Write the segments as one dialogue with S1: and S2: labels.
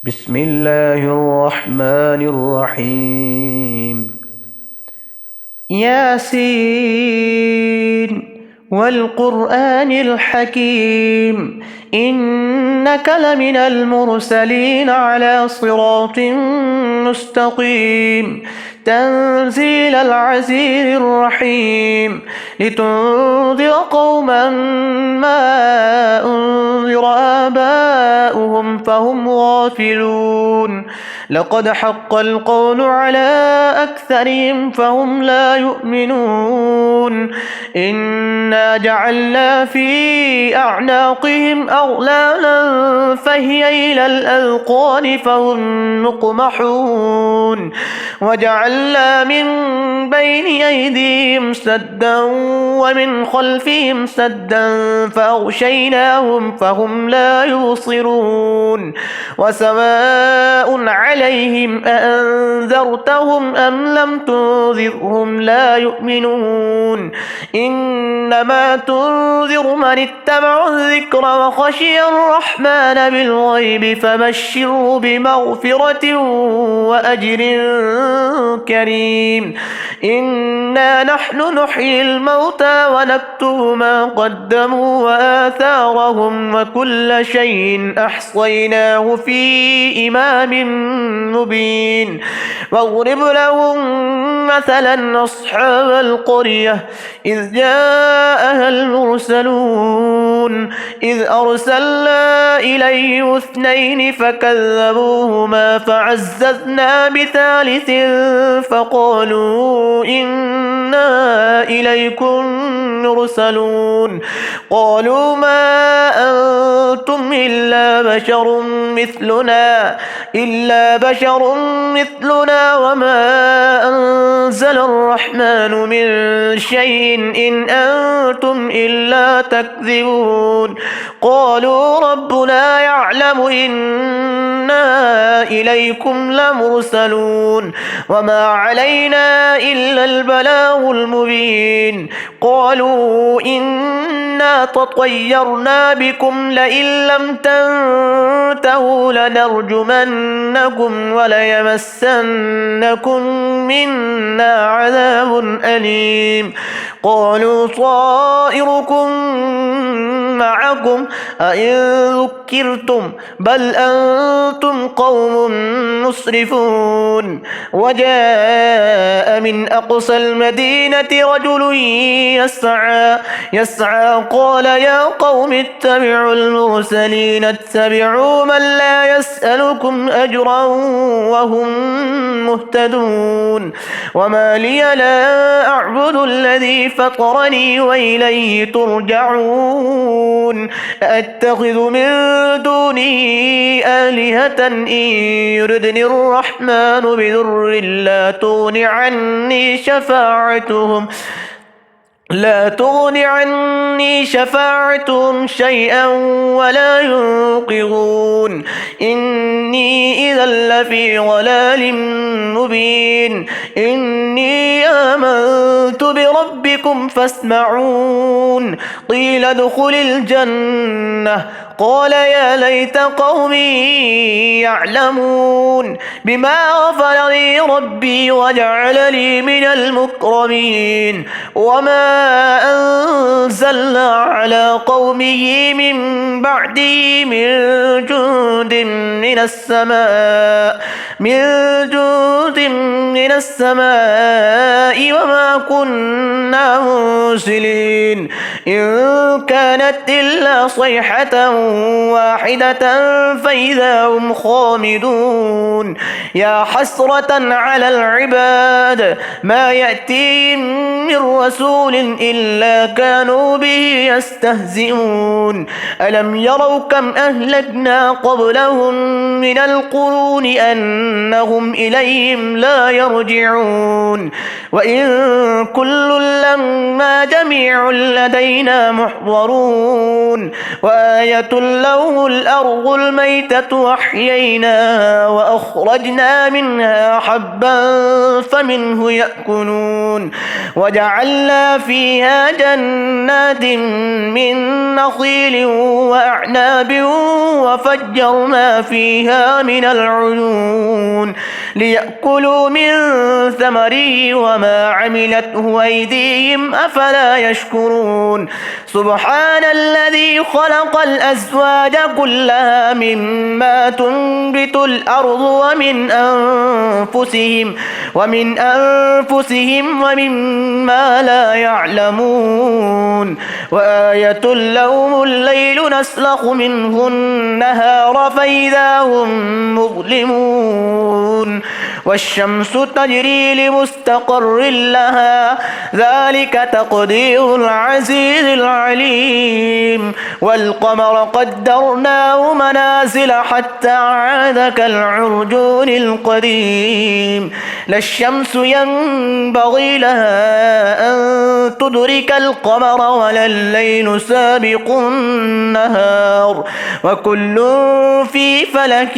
S1: بسم الله الرحمن الرحيم. ياسين والقرآن الحكيم إنك لمن المرسلين على صراط مستقيم تنزيل العزيز الرحيم لتنذر قوما ما أنذر آباؤهم فهم غافلون لقد حق القول على أكثرهم فهم لا يؤمنون إنا جعلنا في أعناقهم أغلالا فهي إلى الأذقان فهم مقمحون وجعلنا من بين أيديهم سدا ومن خلفهم سدا فأغشيناهم فهم لا يبصرون وسواء عليهم أأنذرتهم أم لم تنذرهم لا يؤمنون إنما تنذر من اتبع الذكر وخشي الرحمن بالغيب فبشره بمغفرة وأجر كريم إنا نحن نحيي الموتى ونكتب ما قدموا وآثارهم وكل شيء أحصيناه في إمام مبين واضرب لهم مثلا أصحاب القرية إذ جاءها المرسلون إذ أرسلنا إليه اثنين فكذبوهما فعززنا بثالث فقالوا إنا إليكم مرسلون قالوا ما أنتم إلا بشر مثلنا وما أنزل الرحمن من شيء إن أنتم إلا تكذبون قالوا ربنا يعلم إنا إليكم لمرسلون وما علينا إلا البلاغ المبين قالوا إنا تطيرنا بكم لئن لم تنتهوا لنرجمنكم وليمسنكم منا عذاب أليم قالوا طائركم معكم أئن ذكرتم بل أنتم قوم مسرفون وجاء من أقصى المدينة رجل يسعى قال يا قوم اتبعوا المرسلين اتبعوا من لا يسألكم أجرا وهم مهتدون وما لي لا أعبد الذي فطرني وإليه ترجعون أتخذ من دونه آلهة إن يردني الرحمن بضر لا تغن عني شفاعتهم شيئا ولا ينقذون إني إذا لفي ضلال مبين إني آمنت بربكم فاسمعون قيل ادخل الجنة قال يا ليت قومي يعلمون بما غفر لي ربي وجعلني من المكرمين وما أنزلنا على قومه من بعده من جند من السماء وما كنا منزلين إن كانت إلا صيحة واحدة فإذا هم خامدون يا حسرة على العباد ما يأتيهم من رسول إلا كانوا به يستهزئون ألم يروا كم أهلكنا قبلهم من القرون أنهم إليهم لا يرجعون وإن كل لما جميع لدينا محضرون وآية لهم الأرض الميتة أحييناها فأحييناها وأخرجنا منها حبا فمنه يأكلون وجعلنا فيها جنات من نخيل وأعناب وفجرنا فيها من العيون ليأكلوا من ثمره وما عملته أيديهم أفلا يشكرون سبحان الذي خلق الأزواج كلها مما تنبت الأرض ومن أنفسهم ومما لا يعلمون وآية لهم الليل نسلخ منه النهار فإذا هم مظلمون والشمس تجري لمستقر لها ذلك تقدير العزيز العليم والقمر قدرناه منازل حتى عاد كالعرجون القديم لا الشمس ينبغي لها أن تدرك القمر ولا الليل سابق النهار وكل في فلك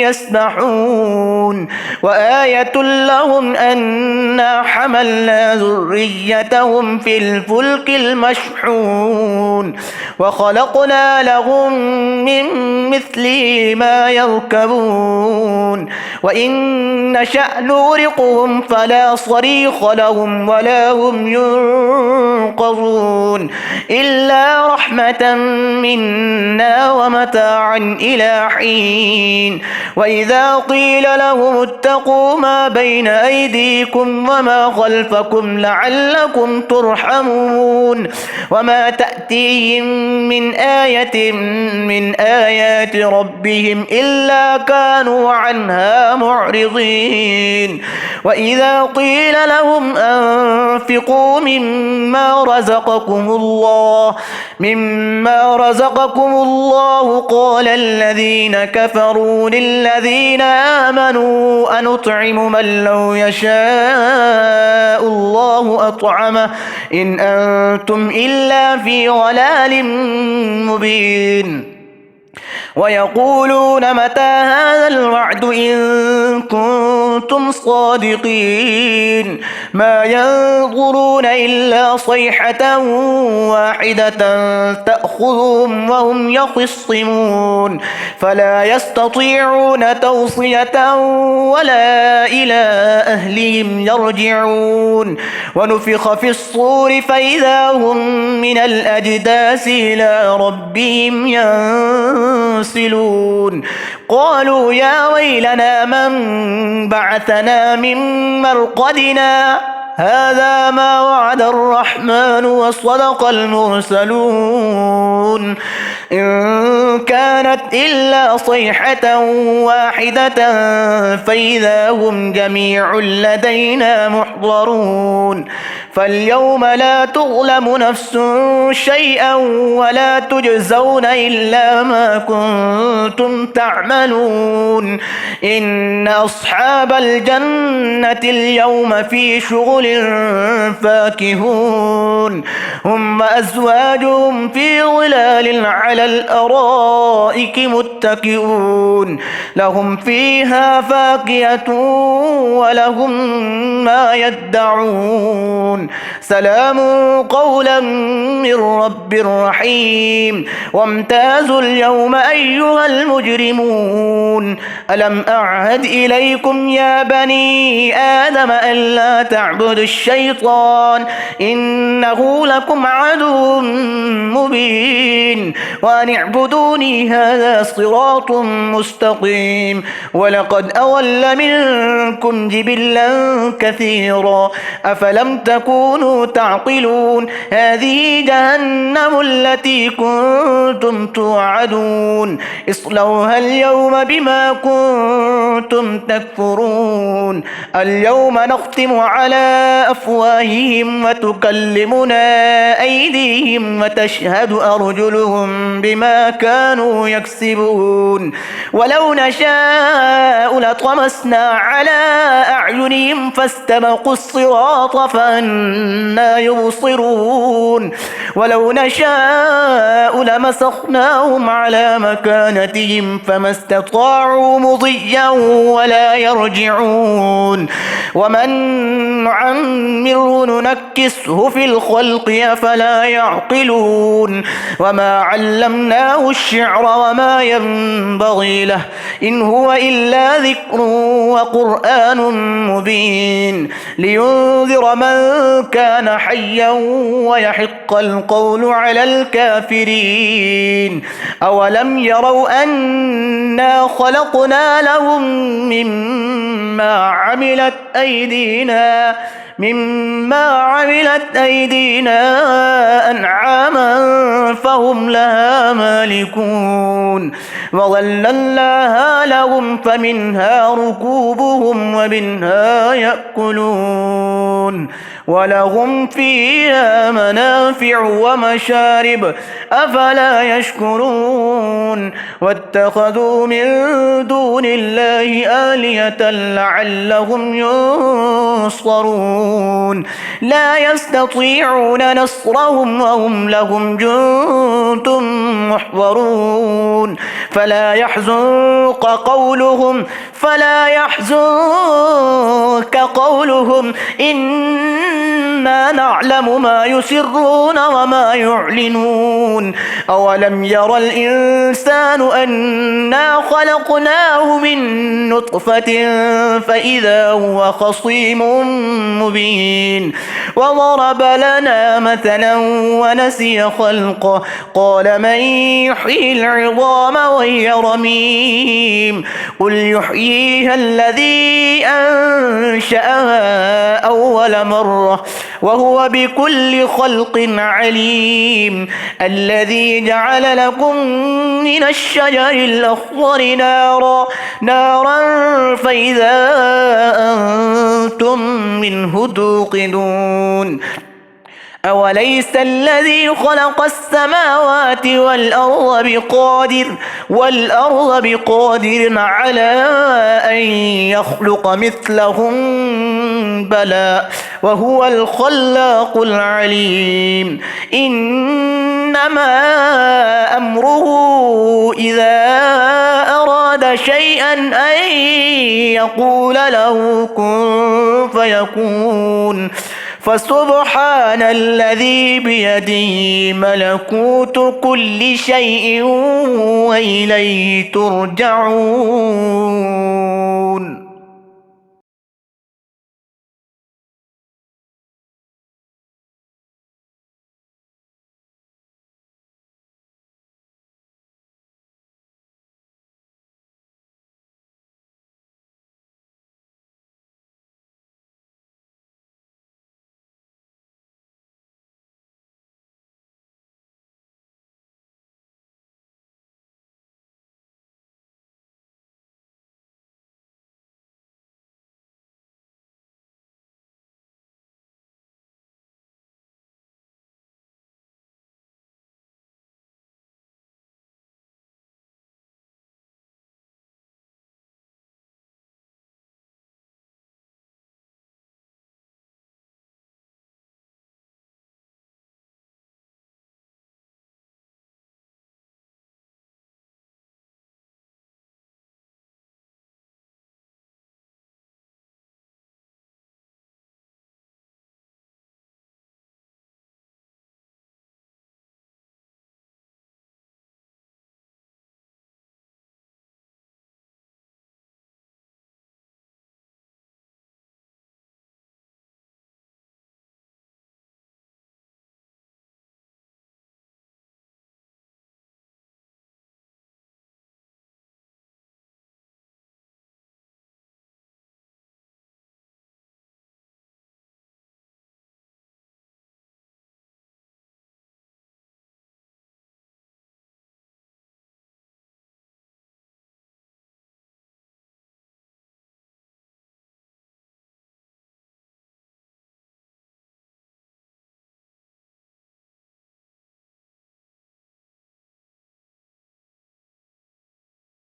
S1: يسبحون وآية لهم أنا حملنا ذريتهم في الفلك المشحون وخلقنا لهم من مثله ما يركبون وإن نشأ نغرقهم فلا صريخ لهم ولا هم ينقذون إلا رحمة منا ومتاعا إلى حين وإذا قيل لهم اتقوا ما بين أيديكم وما خلفكم لعلكم ترحمون وما تأتيهم من آية من آيات ربهم إلا كانوا عنها معرضين وإذا قيل لهم أنفقوا مما رزقكم الله قال الذين كفروا للذين آمنوا أنطعم من لو يشاء الله أطعمه إن أنتم إلا في ضلال مبين ويقولون متى هذا الوعد إن كنتم صادقين ما ينظرون إلا صيحة واحدة تأخذهم وهم يخصمون فلا يستطيعون توصية ولا إلى أهلهم يرجعون ونفخ في الصور فإذا هم من الأجداث إلى ربهم ينسلون قالوا يا ويلنا من بعثنا من مرقدنا هذا ما وعد الرحمن وصدق المرسلون إن كانت إلا صيحة واحدة فإذا هم جميع لدينا محضرون فاليوم لا تظلم نفس شيئا ولا تجزون إلا ما كنتم تعملون إن أصحاب الجنة اليوم في شغل فاكهون هم وأزواجهم في ظلال على الأرائك متكئون لهم فيها فاكهة ولهم ما يدعون سلام قولا من رب رحيم وامتازوا اليوم أيها المجرمون ألم أعهد إليكم يا بني آدم ألا تعبدوا الشيطان إنه لكم عدو مبين وأن اعبدوني هذا صراط مستقيم ولقد أضل منكم جبلا كثيرا أفلم تكونوا تعقلون هذه جهنم التي كنتم توعدون اصلوها اليوم بما كنتم تكفرون اليوم نختم على أفواههم وتكلمنا أيديهم وتشهد أرجلهم بما كانوا يكسبون ولو نشاء لطمسنا على أعينهم فاستبقوا الصراط فأنى يبصرون ولو نشاء لمسخناهم على مكانتهم فما استطاعوا مضيا ولا يرجعون ومن نعمره ننكسه في الخلق أفلا يعقلون وما علمناه الشعر وما ينبغي له إن هو إلا ذكر وقرآن مبين لينذر من كان حيا ويحق القول على الكافرين أولم يروا أنا خلقنا لهم مما عملت أيدينا أنعاما فهم لها مالكون وظللناها لهم فمنها ركوبهم ومنها يأكلون ولهم فيها منافع ومشارب أفلا يشكرون واتخذوا من دون الله آلهة لعلهم ينصرون لا يستطيعون نصرهم وهم لهم جند محضرون فلا يحزنك قولهم إنا نعلم ما يسرون وما يعلنون أولم ير الإنسان أنا خلقناه من نطفة فإذا هو خصيم مبين وضرب لنا مثلا ونسي خلقه قال من يحيي العظام وهي رميم قل يحييها الذي أنشأها أول مرة وهو بكل خلق عليم الذي جعل لكم من الشجر الأخضر نارا فإذا أنتم منه توقدون أوليس الذي خلق السماوات والأرض بقادر على أن يخلق مثلهم بلى وهو الخلاق العليم إنما أمره إذا أراد شيئا أن يقول له كن فيكون فسبحان الذي بيده ملكوت كل شيء وإليه ترجعون.